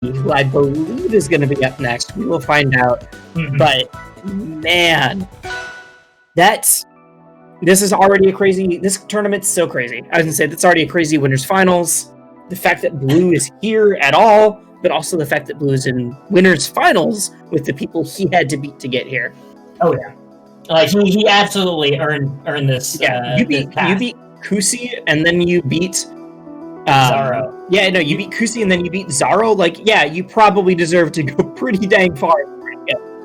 who I believe is going to be up next. We will find out. But, man, this is already a crazy... This tournament's so crazy. I was going to say, that's already a crazy winners finals. The fact that Blue is here at all, but also the fact that Blue is in winners finals with the people he had to beat to get here. Oh, yeah. Like, he absolutely earned this. Yeah, you beat Kusi, and then you beat... Zaro. Yeah, no, you beat Kusi, and then you beat Zaro. Like, yeah, you probably deserve to go pretty dang far.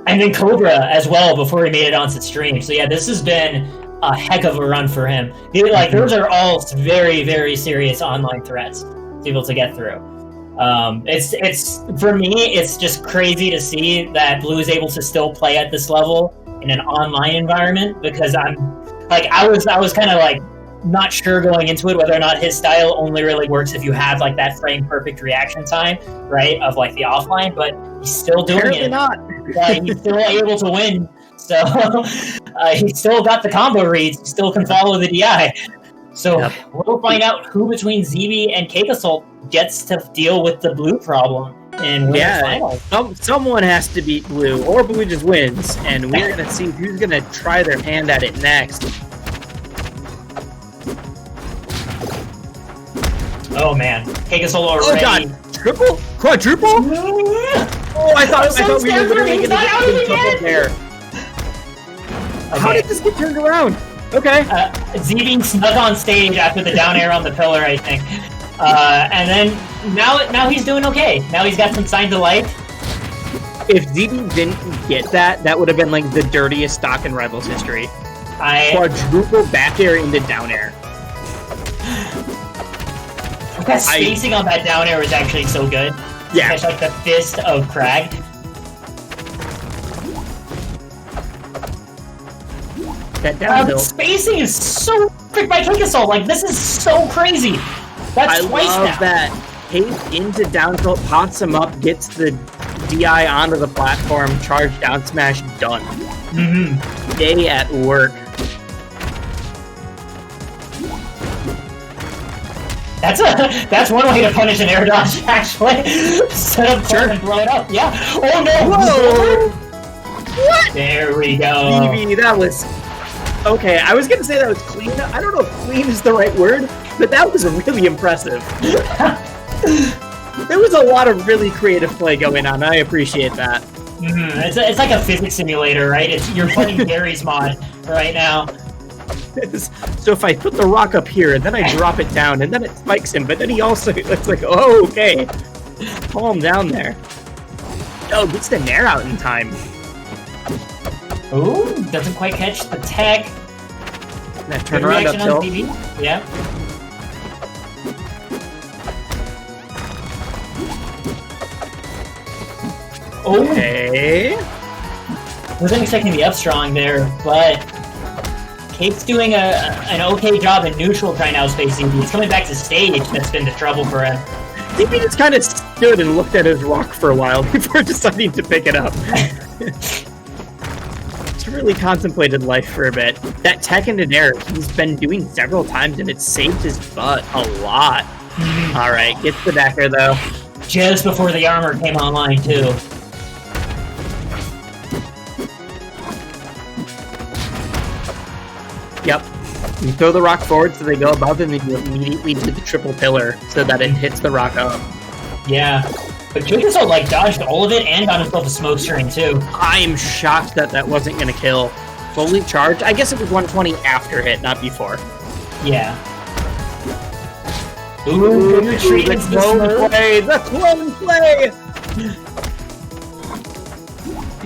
And then Cobra as well before he made it onto stream. So, yeah, this has been a heck of a run for him. Like, those are all very, very serious online threats to be able to get through. It's for me, it's just crazy to see that Blue is able to still play at this level in an online environment, because I was kind of like not sure going into it whether or not his style only really works if you have like that frame perfect reaction time, right, of like the offline, but he's still doing Apparently it. Not. He's still able to win, so he's still got the combo reads, he still can follow the DI. So we'll find out who between ZeeBee and CakeAssault gets to deal with the Blue problem in winners finals. Someone has to beat Blue, or Blue just wins, and we're gonna see who's gonna try their hand at it next. Oh man, CakeAssault already. Oh god, triple, quadruple. Oh, I thought we were literally gonna get triple there. Okay. How did this get turned around? Okay. ZeeBee snuck on stage after the down air on the pillar, I think. And then now he's doing okay. Now he's got some signs of life. If ZeeBee didn't get that, that would have been like the dirtiest stock in Rivals history. Quadruple back air into down air. That spacing on that down air was actually so good. Yeah. Catch like the fist of Crag. That downhill. Spacing is so perfect by CakeAssault. Like, this is so crazy. That's twice now. I love that. Cake into down tilt, pops him up, gets the DI onto the platform, charge down smash, done. Day at work. That's one way to punish an air dodge, actually. Set up and blow it up. Yeah. Oh no! Whoa! What? There we go. ZeeBee, that was... Okay, I was gonna say that was clean. I don't know if clean is the right word, but that was really impressive. There was a lot of really creative play going on. I appreciate that. It's like a physics simulator, right? You're playing Gary's mod right now. So if I put the rock up here, and then I drop it down, and then it spikes him, but then he also, it's like, oh, okay. Calm down there. Oh, gets the nair out in time. Ooh, doesn't quite catch the tech. That turn around up tilt. Yeah. Okay. Wasn't expecting the up strong there, but Cake's doing an okay job in neutral trying out space ZeeBee. He's coming back to stage. That's been the trouble for him. ZeeBee just kind of stood and looked at his rock for a while before deciding to pick it up. He's really contemplated life for a bit. That tech into air, he's been doing several times, and it's saved his butt a lot. Alright, gets the backer though. Just before the armor came online, too. Yep. You throw the rock forward so they go above, and then you immediately do the triple pillar so that it hits the rock up. Yeah. But CakeAssault, like, dodged all of it and got himself a smoke screen, too. I'm shocked that that wasn't going to kill. Fully charged? I guess it was 120 after hit, not before. Yeah. Ooh, good retreat. The clone play! The clone play!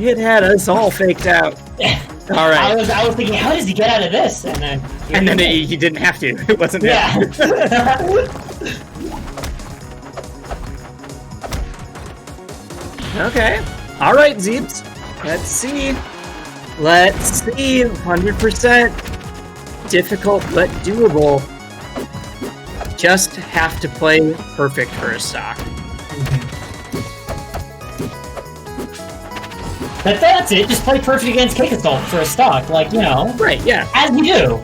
It had us all faked out. All right. I was thinking, how does he get out of this? And then he didn't have to. It wasn't him. Okay. All right, Zeeps. Let's see. 100% difficult but doable. Just have to play perfect for a stock. But that's it. Just play perfect against CakeAssault for a stock. Like, you know. Right, yeah. As you do.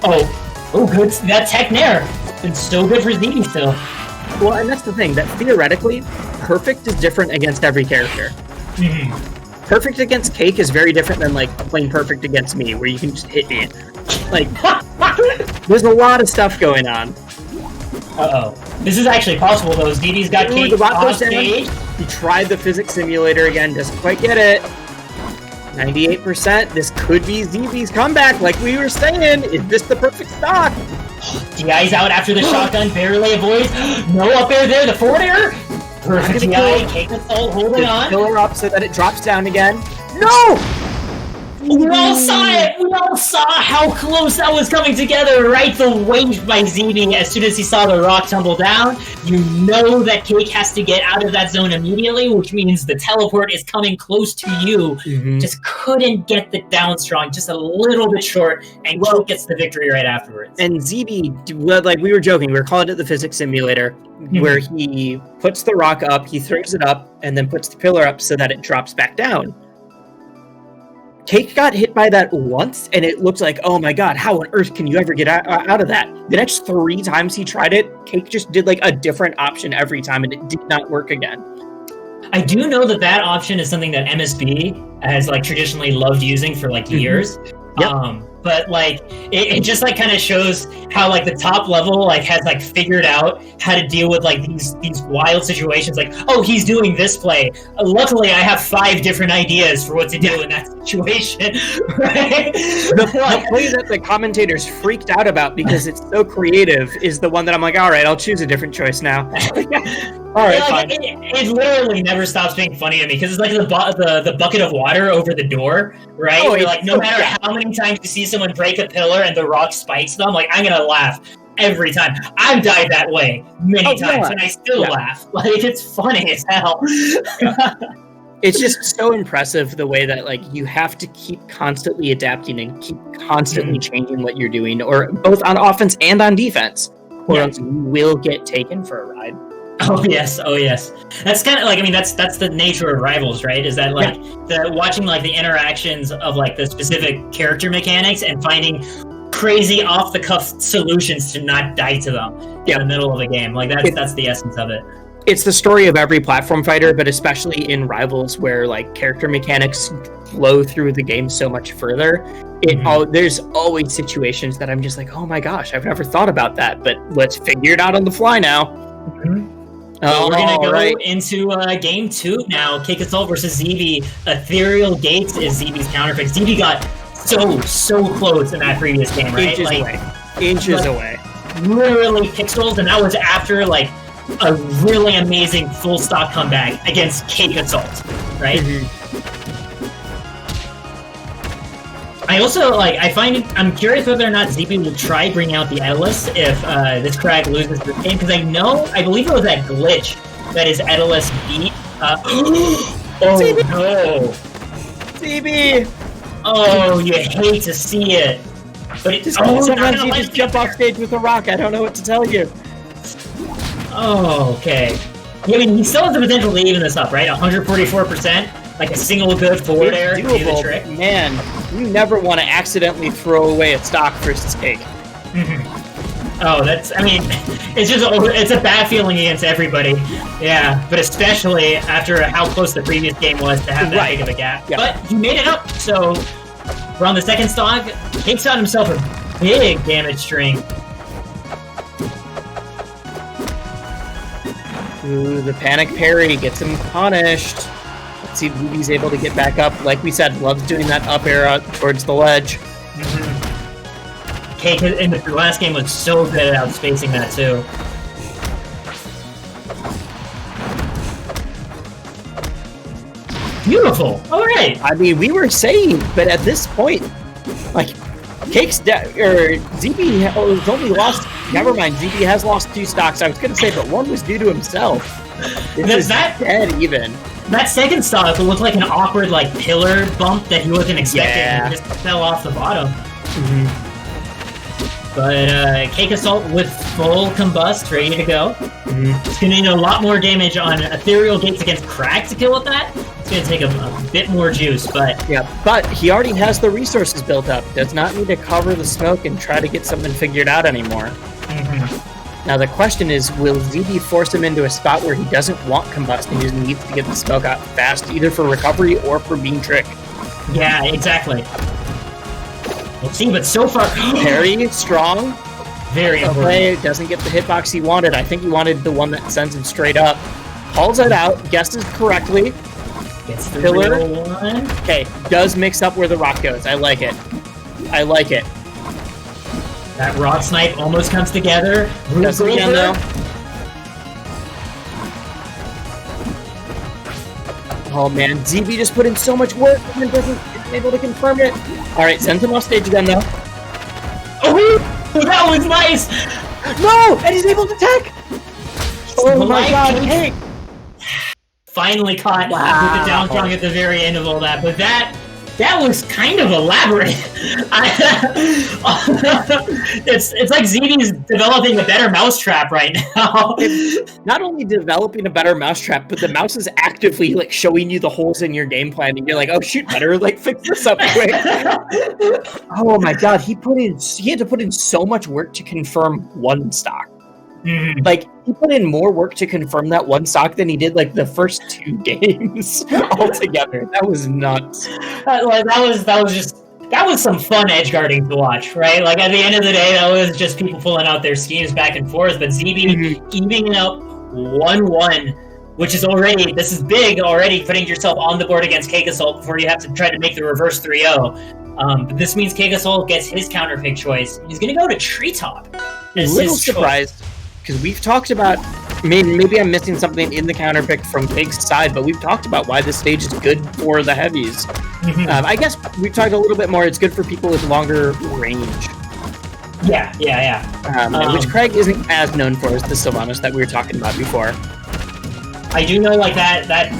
Oh, good. That tech nair. Been so good for ZeeBee still. Well, and that's the thing, that theoretically, perfect is different against every character. Perfect against Cake is very different than, like, playing perfect against me, where you can just hit me. Like, there's a lot of stuff going on. Uh-oh. This is actually possible, though. ZeeBee's got Cake on stage. He tried the physics simulator again, doesn't quite get it. 98%. This could be ZeeBee's comeback, like we were saying. Is this the perfect stock? DI's out after the shotgun, barely avoids. No up air there, the forward air. Perfect DI, CakeAssault holding on. Kill her up so that it drops down again. No! We all saw it! We all saw how close that was coming together, right? The wave by ZeeBee, as soon as he saw the rock tumble down, you know that Cake has to get out of that zone immediately, which means the teleport is coming close to you. Just couldn't get the down strong, just a little bit short, and Cake gets the victory right afterwards. And ZeeBee, like we were joking, we were calling it the physics simulator, where he puts the rock up, he throws it up, and then puts the pillar up so that it drops back down. Cake got hit by that once, and it looked like, oh my god, how on earth can you ever get out of that? The next 3 times he tried it, Cake just did like a different option every time, and it did not work again. I do know that that option is something that MSB has like traditionally loved using for like years. But like it just like kind of shows how like the top level like has like figured out how to deal with like these wild situations. Like, oh, he's doing this play. Luckily, I have 5 different ideas for what to do in that situation. Right? The play that the commentators freaked out about because it's so creative is the one that I'm like, all right, I'll choose a different choice now. All right, fine. It literally never stops being funny to me because it's like the bucket of water over the door, right? Where, like, no matter how many times you see someone break a pillar and the rock spikes them, like, I'm gonna laugh every time. I've died that way many times, and I still laugh. Like, it's funny as hell. It's just so impressive the way that, like, you have to keep constantly adapting and keep constantly changing what you're doing, or both on offense and on defense, or else you will get taken for a ride. Oh yes. That's kind of like, I mean, that's the nature of Rivals, right? Is that like watching like the interactions of like the specific character mechanics and finding crazy off the cuff solutions to not die to them in the middle of a game. Like that's the essence of it. It's the story of every platform fighter, but especially in Rivals where like character mechanics flow through the game so much further. There's always situations that I'm just like, oh my gosh, I've never thought about that, but let's figure it out on the fly now. We're going to go into game 2 now. CakeAssault versus ZeeBee. Ethereal Gates is ZeeBee's counterpick. ZeeBee got so close in that previous game, right? Inches away. Literally pixels, and that was after like a really amazing full stock comeback against CakeAssault, right? I also I'm curious whether or not ZeeBee will try bringing out the Edilus if this Crag loses this game, because I believe it was that glitch that his Edilus beat. ZeeBee! No! ZeeBee! Oh, you hate to see it. But it sometimes you just jump off stage with a rock. I don't know what to tell you. Oh, okay. I mean, he still has the potential to even this up, right? 144%. Like a single good forward air to do the trick. Man, you never want to accidentally throw away a stock versus Cake. Oh, it's a bad feeling against everybody. Yeah, but especially after how close the previous game was to have that big of a gap. Yeah. But he made it up, so we're on the second stock. Cake's got himself a big damage string. Ooh, the panic parry gets him punished. Let's see if ZeeBee's able to get back up. Like we said, loves doing that up air out towards the ledge. Cake in the last game was so good at outspacing that too. Beautiful. All right. I mean, we were saying, but at this point, like, ZeeBee has only lost. Never mind, ZeeBee has lost 2 stocks. I was going to say, but one was due to himself. This is dead even. That second stock looked like an awkward like pillar bump that he wasn't expecting. Yeah. It just fell off the bottom. But CakeAssault with full combust, ready to go. It's going to need a lot more damage on Ethereal Gates against Crag to kill with that. It's going to take a bit more juice, but... Yeah, but he already has the resources built up. Does not need to cover the smoke and try to get something figured out anymore. Now the question is, will ZeeBee force him into a spot where he doesn't want combustion? He needs to get the smoke out fast, either for recovery or for being tricked. Yeah, exactly. We'll see, but so far... Very strong. Very important. Okay, doesn't get the hitbox he wanted. I think he wanted the one that sends him straight up. Calls it out, guesses correctly. Gets the pillar. real one. Okay, does mix up where the rock goes. I like it. I like it. That rock snipe almost comes together. Does it again, though. Oh man, ZeeBee just put in so much work and isn't able to confirm it. Alright, sends him off stage again, though. Oh, that was nice! No! And he's able to tech! Oh my god, Cake! Finally caught with the down strong at the very end of all that, but that was kind of elaborate. It's like ZeeBee's developing a better mousetrap right now. It's not only developing a better mousetrap, but the mouse is actively like showing you the holes in your game plan, and you're like, oh shoot, better like fix this up quick. Oh my god, he had to put in so much work to confirm one stock. Mm-hmm. Like, he put in more work to confirm that one stock than he did, like, the first 2 games altogether. That was nuts. That was some fun edge guarding to watch, right? Like, at the end of the day, that was just people pulling out their schemes back and forth, but ZeeBee evening up 1-1, which is already, this is big already, putting yourself on the board against CakeAssault before you have to try to make the reverse 3-0. But this means CakeAssault gets his counter pick choice. He's going to go to Treetop. A little surprised. Because we've talked about, maybe I'm missing something in the counter pick from Cake's side, but we've talked about why this stage is good for the heavies. I guess we've talked a little bit more, it's good for people with longer range. Yeah. Which Craig isn't as known for as the Sylvanas that we were talking about before. I do know, like, that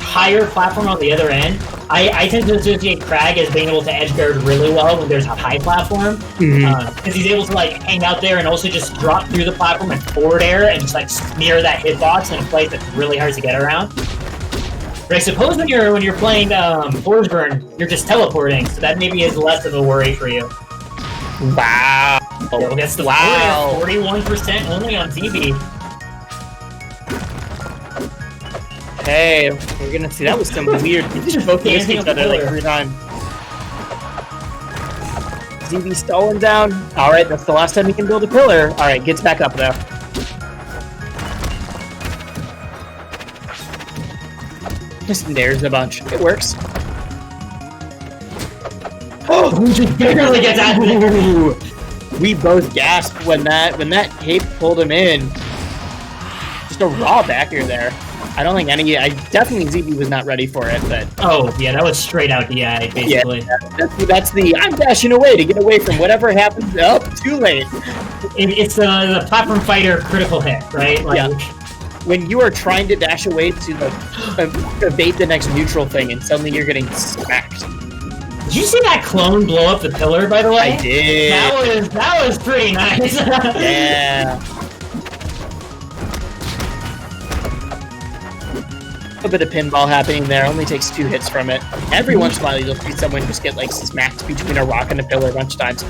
higher platform on the other end, I tend to associate Crag as being able to edge guard really well when there's a high platform, because he's able to like hang out there and also just drop through the platform and forward air and just like smear that hitbox in a place that's really hard to get around. But I suppose when you're playing Forge Burn, you're just teleporting, so that maybe is less of a worry for you. Wow. Well, that's the 41% only on ZeeBee. Hey, we're gonna see. That was some weird. These are both against each other like 3 times. ZeeBee stalling down. Alright, that's the last time he can build a pillar. Alright, gets back up though. Just nares a bunch. It works. Oh, he just barely gets out of it. We both gasped when that cape pulled him in. Just a raw backer there. I don't think definitely ZeeBee was not ready for it, but... Oh, yeah, that was straight out DI, basically. Yeah, that's the, I'm dashing away to get away from whatever happens. Oh, too late. It's the platform fighter critical hit, right? Like, yeah. When you are trying to dash away to like, evade the next neutral thing, and suddenly you're getting smacked. Did you see that clone blow up the pillar, by the way? I did. That was pretty nice. Yeah. A bit of pinball happening there. Only takes 2 hits from it. Every once in a while, you'll see someone just get like smacked between a rock and a pillar a bunch of times.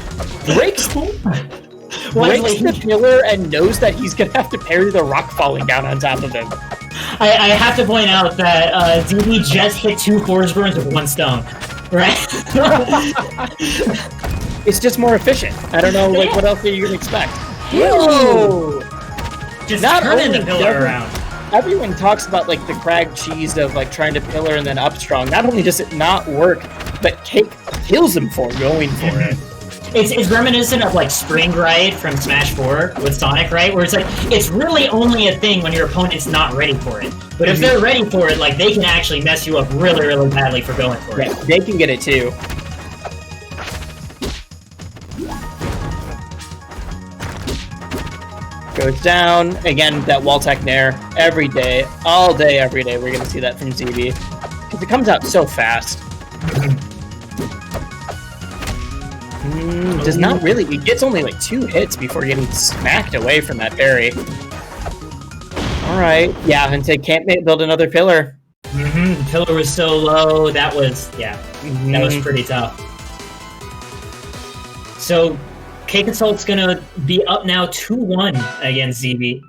Breaks the pillar and knows that he's gonna have to parry the rock falling down on top of him. I have to point out that ZeeBee just hit 2 force burns with 1 stone, right? It's just more efficient. I don't know, like, what else are you gonna expect? Whoa! Just turning the pillar around. Everyone talks about like the Crag cheese of like trying to pillar and then up strong. Not only does it not work, but Cake kills him for going for it. It's reminiscent of like Spring Ride from Smash 4 with Sonic, right? Where it's like, it's really only a thing when your opponent's not ready for it. But if they're ready for it, like they can actually mess you up really, really badly for going for it. They can get it too. Goes down. Again, that wall tech nair. Every day, all day, every day, we're going to see that from ZeeBee. Because it comes out so fast. Does not really... He gets only like 2 hits before getting smacked away from that berry. Alright. Yeah, and can't build another pillar. The pillar was so low. That was... Yeah. That was pretty tough. So... CakeAssault's gonna be up now 2-1 against ZeeBee.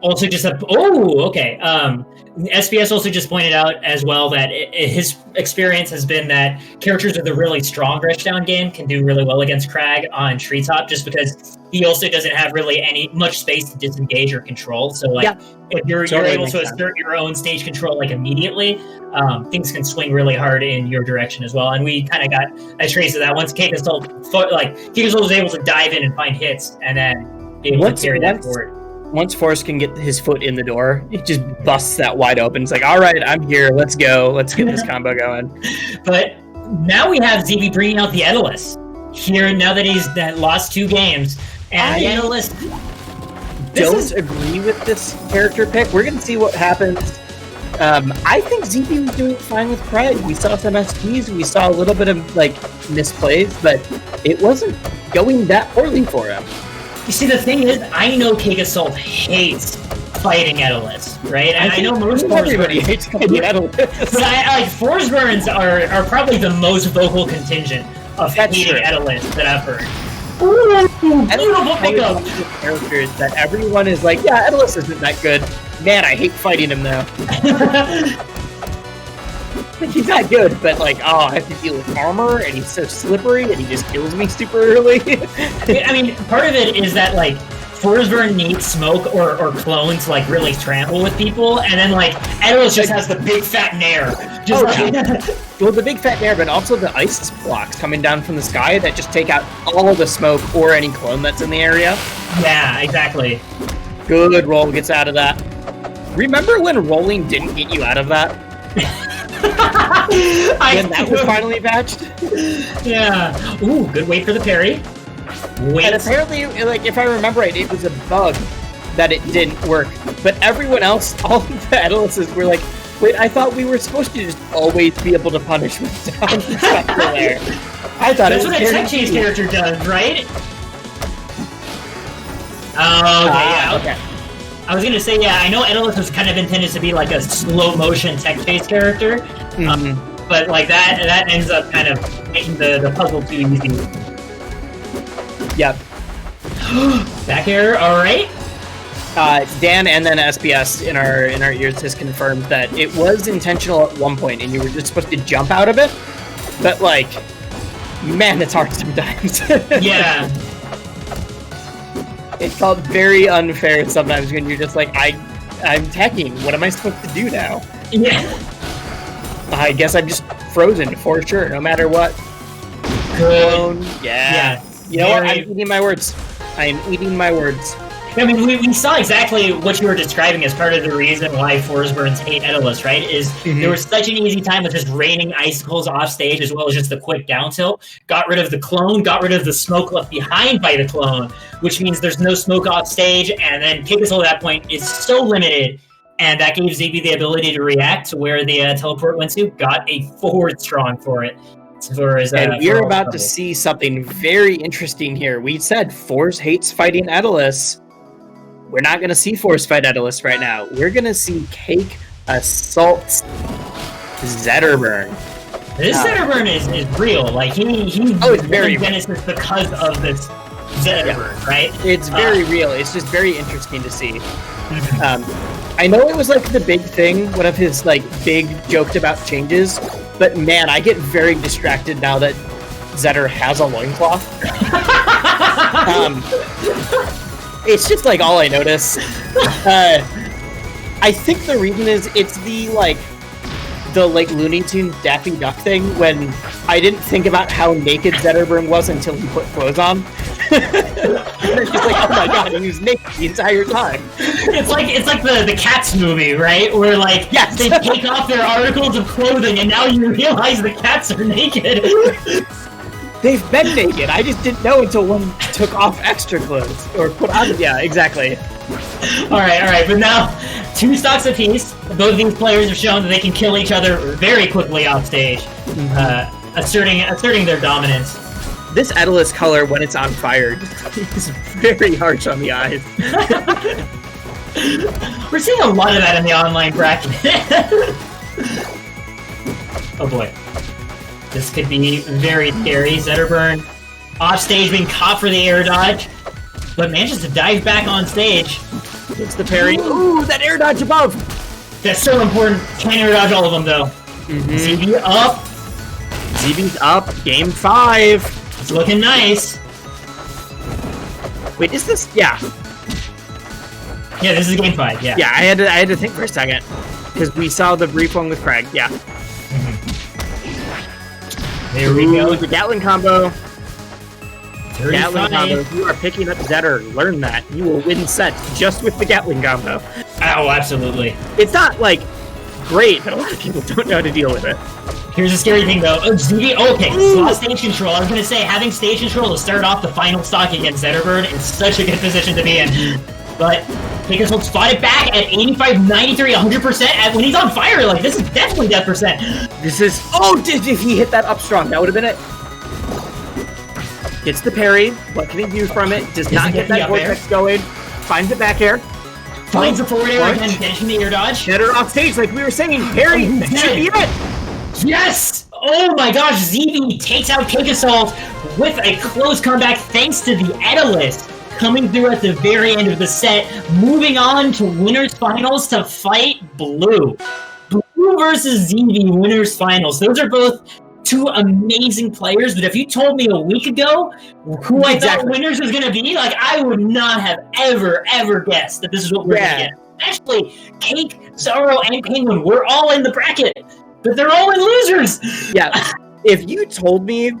Also just SPS also just pointed out as well that his experience has been that characters with a really strong rushdown game can do really well against Crag on Treetop, just because he also doesn't have really much space to disengage or control. So if you're able to assert your own stage control like immediately, things can swing really hard in your direction as well. And we kind of got a trace of that once CakeAssault was able to dive in and find hits, and then be able to carry that forward. Once Forrest can get his foot in the door, it just busts that wide open. It's like, all right, I'm here. Let's go. Let's get this combo going. But now we have ZeeBee bringing out the Aether here now that he's lost 2 games. And the Aether don't agree with this character pick. We're going to see what happens. I think ZeeBee was doing fine with Craig. We saw some SPs. We saw a little bit of misplays, but it wasn't going that poorly for him. You see, the thing is, I know CakeAssault hates fighting Aether, right? And I know most everybody hates fighting Aether. But Force Burns are probably the most vocal contingent of hating Aether that I've heard. Beautiful pickup! Characters that everyone is like, yeah, Aether isn't that good. Man, I hate fighting him though. He's not good, but I have to deal with armor, and he's so slippery, and he just kills me super early. I mean, part of it is that Forsburn needs smoke or clone to really trample with people, and then Aether just has the big fat nair. Well, the big fat nair, but also the ice blocks coming down from the sky that just take out all of the smoke or any clone that's in the area. Yeah, exactly. Good roll gets out of that. Remember when rolling didn't get you out of that? When that was finally patched? Yeah. Ooh, good wait for the parry. And apparently, if I remember right, it was a bug that it didn't work. But everyone else, all of the Aether were like, wait, I thought we were supposed to just always be able to punish with down there. I thought that's what a tech chase character does, right? Oh, okay, okay. I was gonna say, I know Aether was kind of intended to be a slow motion tech chase character, but that ends up kind of making the puzzle too easy. Yep. Back air, all right. Dan and then SPS in our ears has confirmed that it was intentional at one point, and you were just supposed to jump out of it. But man, it's hard sometimes. Yeah. It felt very unfair sometimes when you're just I'm teching. What am I supposed to do now? Yeah. I guess I'm just frozen for sure, no matter what. Good. Yeah. You know what? I'm eating my words. I'm eating my words. I mean, we saw exactly what you were describing as part of the reason why Forsburns hate Aether, right? Is there was such an easy time with just raining icicles off stage, as well as just the quick down tilt. Got rid of the clone, got rid of the smoke left behind by the clone, which means there's no smoke off stage, and then CakeAssault at that point is so limited, and that gave ZeeBee the ability to react to where the teleport went to. Got a forward strong for it. And we're about to see something very interesting here. We said Force hates fighting Aether. We're not going to see Force fight Aether right now. We're going to see CakeAssault Zetterburn. This Zetterburn is real. It's very Genesis because of this Zetterburn, right? It's very real. It's just very interesting to see. I know it was the big thing, one of his big joked about changes, but man, I get very distracted now that Zetter has a loincloth. It's just all I notice. I think the reason is it's the Looney Tunes Daffy Duck thing when I didn't think about how naked Zetterburn was until he put clothes on. It's just oh my god, he was naked the entire time. It's like the Cats movie, right? Where yes. They take off their articles of clothing and now you realize the cats are naked. They've been naked. I just didn't know until one took off extra clothes or put on. Yeah, exactly. All right. But now, 2 stocks apiece. Both of these players have shown that they can kill each other very quickly off stage, asserting their dominance. This Aether color, when it's on fire, is very harsh on the eyes. We're seeing a lot of that in the online bracket. Oh boy. This could be very scary. Zetterburn Off stage, being caught for the air dodge, but manages to dive back on stage. Gets the parry. Ooh, that air dodge above! That's so important. Can't air dodge all of them, though. ZeeBee up. ZeeBee's up. Game 5. It's looking nice. Wait, is this? Yeah. Yeah, this is game 5, yeah. Yeah, I had to think for a second. Because we saw the brief one with Craig, yeah. There we go. The Gatling combo. 35. Gatling combo. If you are picking up Zetter, learn that. You will win sets just with the Gatling combo. Oh, absolutely. It's not, like, great, but a lot of people don't know how to deal with it. Here's the scary thing, though. ZeeBee, okay, slot stage control. I was going to say, having stage control to start off the final stock against Zetterbird is such a good position to be in. But CakeAssault spotted back at 85, 93, 100%. When he's on fire, like, this is definitely death percent. This is... Oh, if he hit that up strong, that would have been it. Gets the parry. What can he do from it? Does not get that vortex going. Finds the back air. Finds the forward air again, finishing the air dodge. Get her off stage, like we were saying. Parry should be it. Yes! Oh my gosh, ZeeBee takes out CakeAssault with a close comeback thanks to the Aether coming through at the very end of the set, moving on to winners finals to fight Blue. Blue versus ZeeBee winners finals. Those are both two amazing players, but if you told me a week ago who I thought winners was going to be, like, I would not have ever guessed that this is what we're going to get. Especially Cake, Sorrow, and Penguin. We're all in the bracket, but they're all in losers. Yeah. If you told me